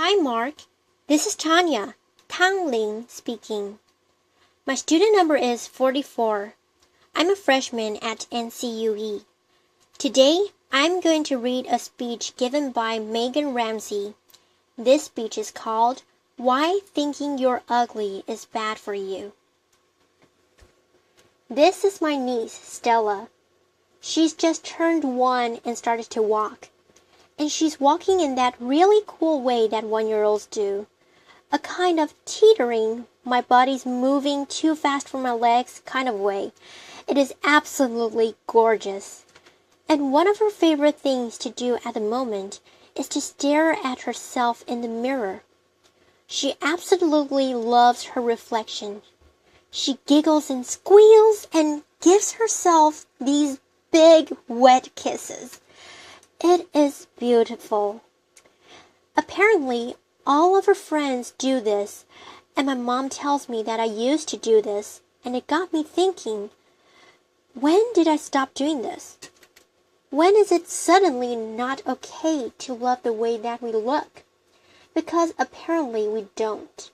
Hi, Mark. This is Tanya, Tang Ling speaking. My student number is 44. I'm a freshman at NCUE. Today, I'm going to read a speech given by Meaghan Ramsey. This speech is called, Why Thinking You're Ugly is Bad for You. This is my niece, Stella. She's just turned 1 and started to walk. And she's walking in that really cool way that 1-year-olds do. A kind of teetering, my body's moving too fast for my legs kind of way. It is absolutely gorgeous. And one of her favorite things to do at the moment is to stare at herself in the mirror. She absolutely loves her reflection. She giggles and squeals and gives herself these big wet kisses. It is beautiful. Apparently, all of her friends do this, and my mom tells me that I used to do this, and it got me thinking, when did I stop doing this? When is it suddenly not okay to love the way that we look? Because apparently we don't.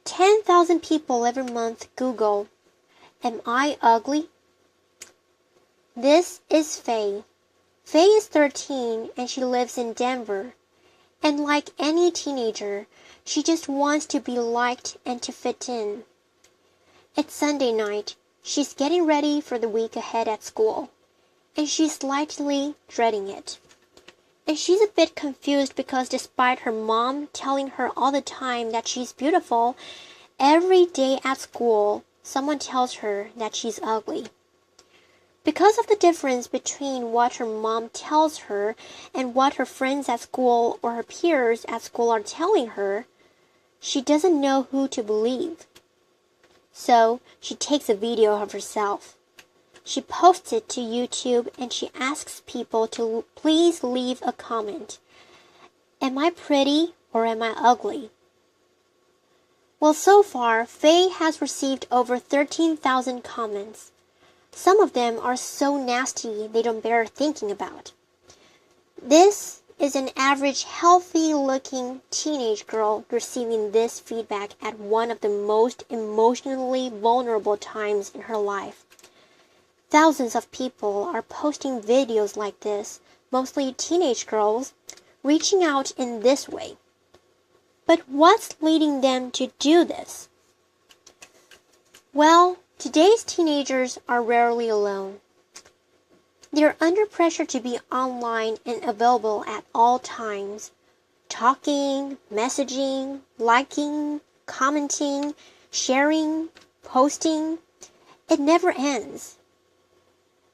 10,000 people every month Google, Am I ugly? This is Faye. Faye is 13 and she lives in Denver. And like any teenager, she just wants to be liked and to fit in. It's Sunday night. She's getting ready for the week ahead at school. And she's slightly dreading it. And she's a bit confused because despite her mom telling her all the time that she's beautiful, every day at school, someone tells her that she's ugly. Because of the difference between what her mom tells her and what her friends at school or her peers at school are telling her, she doesn't know who to believe. So she takes a video of herself. She posts it to YouTube and she asks people to please leave a comment. Am I pretty or am I ugly? Well, so far, Faye has received over 13,000 comments. Some of them are so nasty they don't bear thinking about. This is an average healthy-looking teenage girl receiving this feedback at one of the most emotionally vulnerable times in her life. Thousands of people are posting videos like this, mostly teenage girls, reaching out in this way. But what's leading them to do this? Well, today's teenagers are rarely alone. They're under pressure to be online and available at all times, talking, messaging, liking, commenting, sharing, posting. It never ends.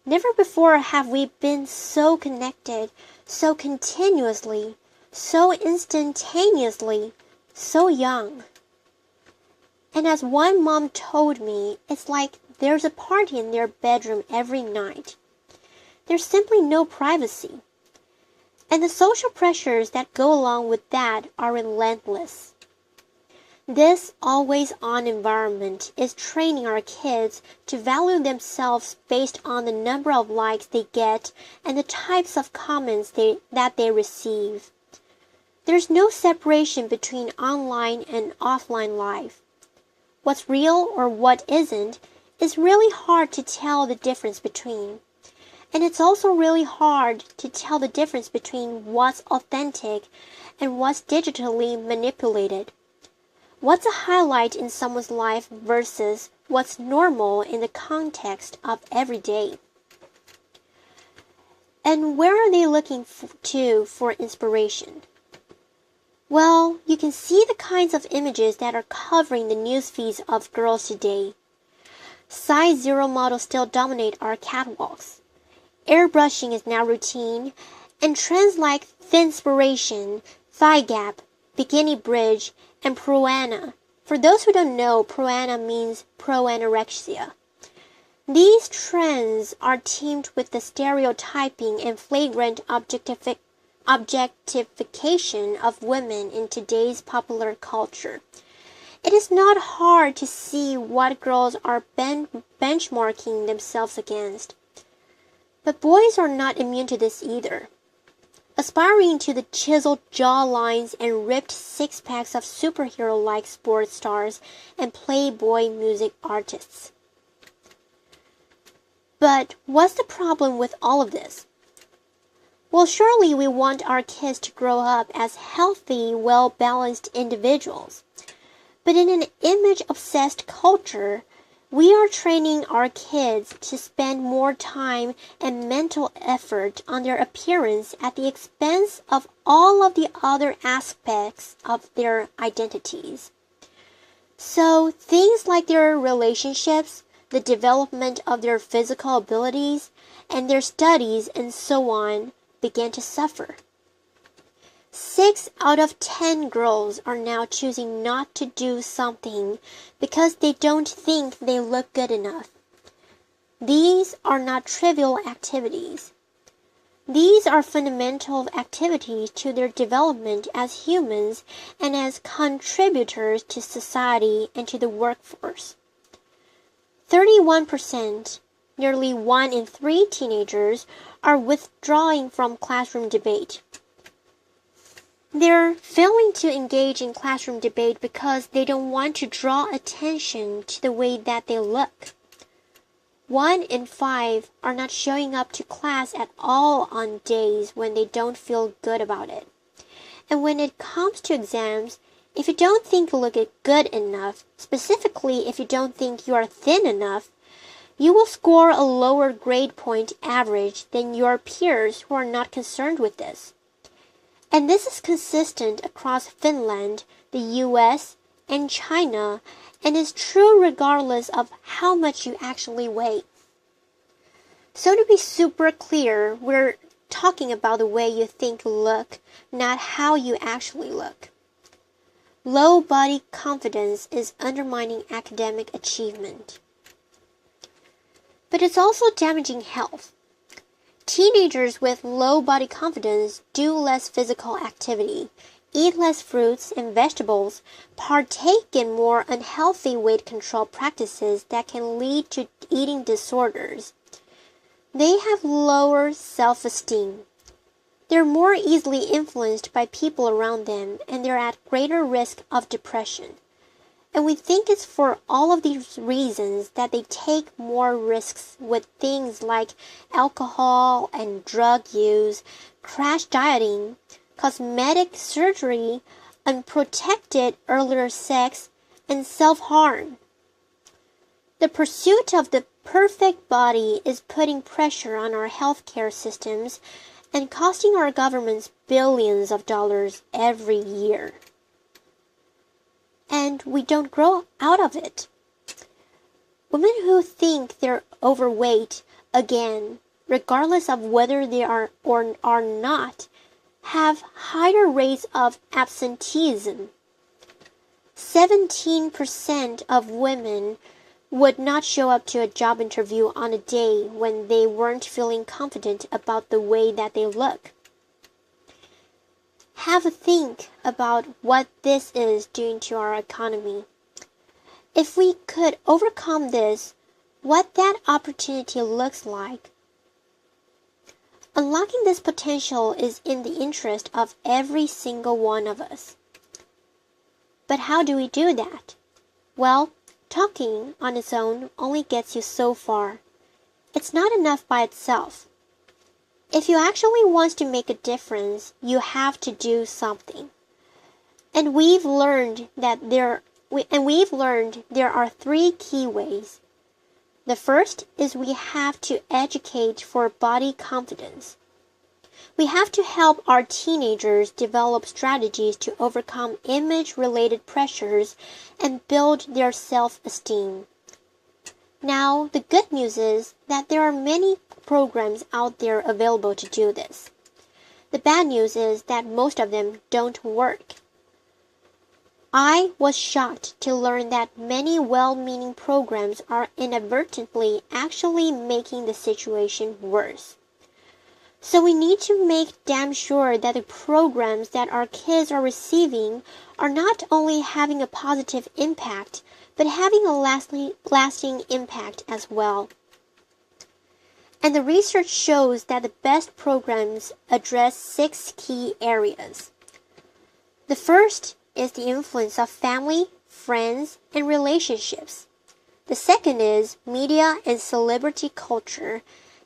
Never before have we been so connected, so continuously, so instantaneously, so young. And as one mom told me, it's like there's a party in their bedroom every night. There's simply no privacy. And the social pressures that go along with that are relentless. This always-on environment is training our kids to value themselves based on the number of likes they get and the types of comments that they receive. There's no separation between online and offline life. What's real or what isn't is really hard to tell the difference between. And it's also really hard to tell the difference between what's authentic and what's digitally manipulated. What's a highlight in someone's life versus what's normal in the context of every day? And where are they looking to for inspiration? Well, you can see the kinds of images that are covering the news feeds of girls today. Size 0 models still dominate our catwalks. Airbrushing is now routine, and trends like thinspiration, thigh gap, bikini bridge, and pro-ana. For those who don't know, pro-ana means pro-anorexia. These trends are teamed with the stereotyping and flagrant objectification of women in today's popular culture. It is not hard to see what girls are benchmarking themselves against. But boys are not immune to this either. aspiring to the chiseled jawlines and ripped six-packs of superhero-like sports stars and Playboy music artists. But what's the problem with all of this? Well, surely we want our kids to grow up as healthy, well-balanced individuals. But in an image-obsessed culture, we are training our kids to spend more time and mental effort on their appearance at the expense of all of the other aspects of their identities. So things like their relationships, the development of their physical abilities, and their studies and so on began to suffer. 6 out of 10 girls are now choosing not to do something because they don't think they look good enough. These are not trivial activities. These are fundamental activities to their development as humans and as contributors to society and to the workforce. 31%, nearly 1 in 3 teenagers, are withdrawing from classroom debate. They're failing to engage in classroom debate because they don't want to draw attention to the way that they look. 1 in 5 are not showing up to class at all on days when they don't feel good about it. And when it comes to exams, if you don't think you look good enough, specifically if you don't think you are thin enough, you will score a lower grade point average than your peers who are not concerned with this. And this is consistent across Finland, the US, and China, and is true regardless of how much you actually weigh. So to be super clear, we're talking about the way you think you look, not how you actually look. Low body confidence is undermining academic achievement. But it's also damaging health. Teenagers with low body confidence do less physical activity, eat less fruits and vegetables, partake in more unhealthy weight control practices that can lead to eating disorders. They have lower self-esteem. They're more easily influenced by people around them, and they're at greater risk of depression. And we think it's for all of these reasons that they take more risks with things like alcohol and drug use, crash dieting, cosmetic surgery, unprotected earlier sex, and self-harm. The pursuit of the perfect body is putting pressure on our healthcare systems and costing our governments billions of dollars every year. And we don't grow out of it. Women who think they're overweight, again, regardless of whether they are or are not, have higher rates of absenteeism. 17% of women would not show up to a job interview on a day when they weren't feeling confident about the way that they look. Have a think about what this is doing to our economy. If we could overcome this, what that opportunity looks like. Unlocking this potential is in the interest of every single one of us. But how do we do that? Well, talking on its own only gets you so far. It's not enough by itself. If you actually want to make a difference, you have to do something. And we've learned there are 3 key ways. The first is we have to educate for body confidence. We have to help our teenagers develop strategies to overcome image-related pressures and build their self-esteem. Now, the good news is that there are many programs out there available to do this. The bad news is that most of them don't work. I was shocked to learn that many well-meaning programs are inadvertently actually making the situation worse. So we need to make damn sure that the programs that our kids are receiving are not only having a positive impact, but having a lasting impact as well. And the research shows that the best programs address 6 key areas. The first is the influence of family, friends, and relationships. The second is media and celebrity culture,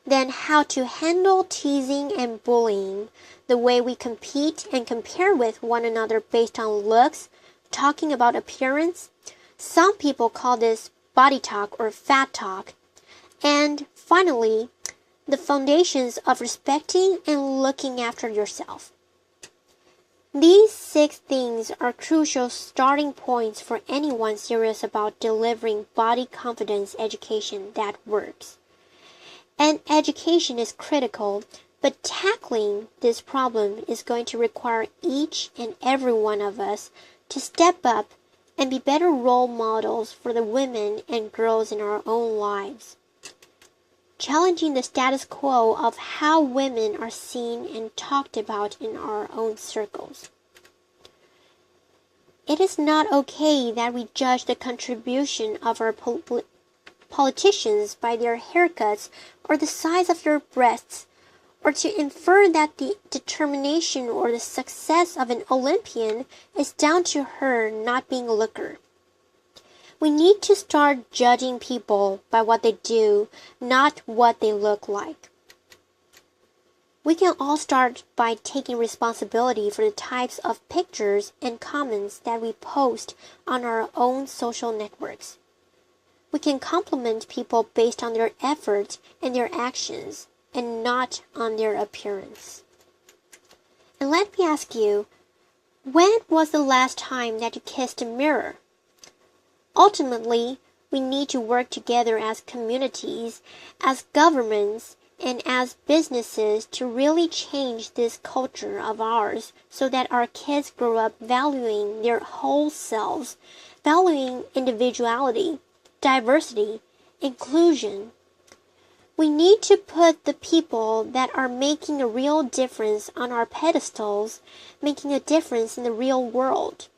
then how to handle teasing and bullying, the way we compete and compare with one another based on looks, talking about appearance. Some people call this body talk or fat talk. And finally, the foundations of respecting and looking after yourself. These 6 things are crucial starting points for anyone serious about delivering body confidence education that works. And education is critical, but tackling this problem is going to require each and every one of us to step up and be better role models for the women and girls in our own lives. Challenging the status quo of how women are seen and talked about in our own circles. It is not okay that we judge the contribution of our politicians by their haircuts or the size of their breasts, or to infer that the determination or the success of an Olympian is down to her not being a looker. We need to start judging people by what they do, not what they look like. We can all start by taking responsibility for the types of pictures and comments that we post on our own social networks. We can compliment people based on their effort and their actions, and not on their appearance. And let me ask you, when was the last time that you kissed a mirror? Ultimately, we need to work together as communities, as governments, and as businesses to really change this culture of ours so that our kids grow up valuing their whole selves, valuing individuality, diversity, inclusion. We need to put the people that are making a real difference on our pedestals, making a difference in the real world.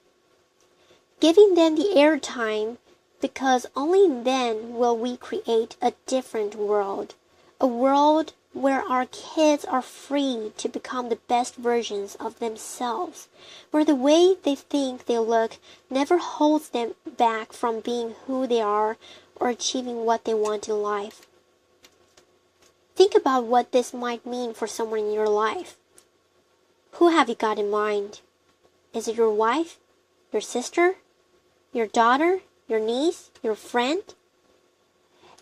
Giving them the airtime, because only then will we create a different world, a world where our kids are free to become the best versions of themselves, where the way they think they look never holds them back from being who they are or achieving what they want in life. Think about what this might mean for someone in your life. Who have you got in mind? Is it your wife, your sister, your daughter, your niece, your friend?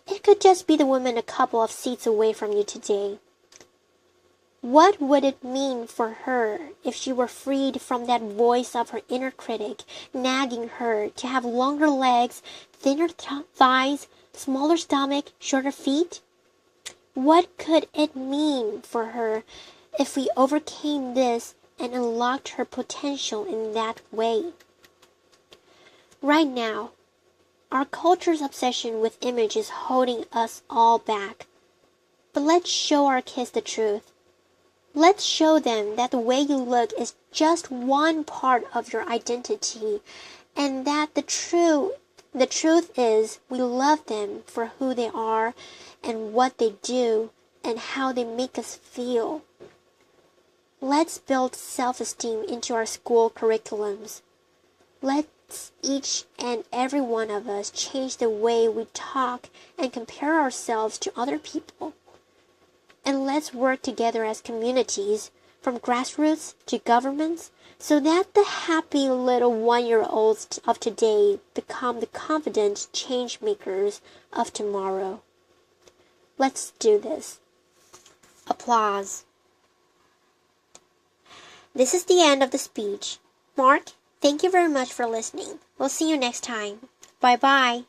It could just be the woman a couple of seats away from you today. What would it mean for her if she were freed from that voice of her inner critic, nagging her to have longer legs, thinner thighs, smaller stomach, shorter feet? What could it mean for her if we overcame this and unlocked her potential in that way? Right now, our culture's obsession with image is holding us all back. But let's show our kids the truth. Let's show them that the way you look is just one part of your identity, and that the truth is we love them for who they are and what they do and how they make us feel. Let's build self-esteem into our school curriculums. Let's each and every one of us change the way we talk and compare ourselves to other people. And let's work together as communities, from grassroots to governments, so that the happy little 1-year-olds of today become the confident change makers of tomorrow. Let's do this. Applause. This is the end of the speech. Mark, thank you very much for listening. We'll see you next time. Bye-bye.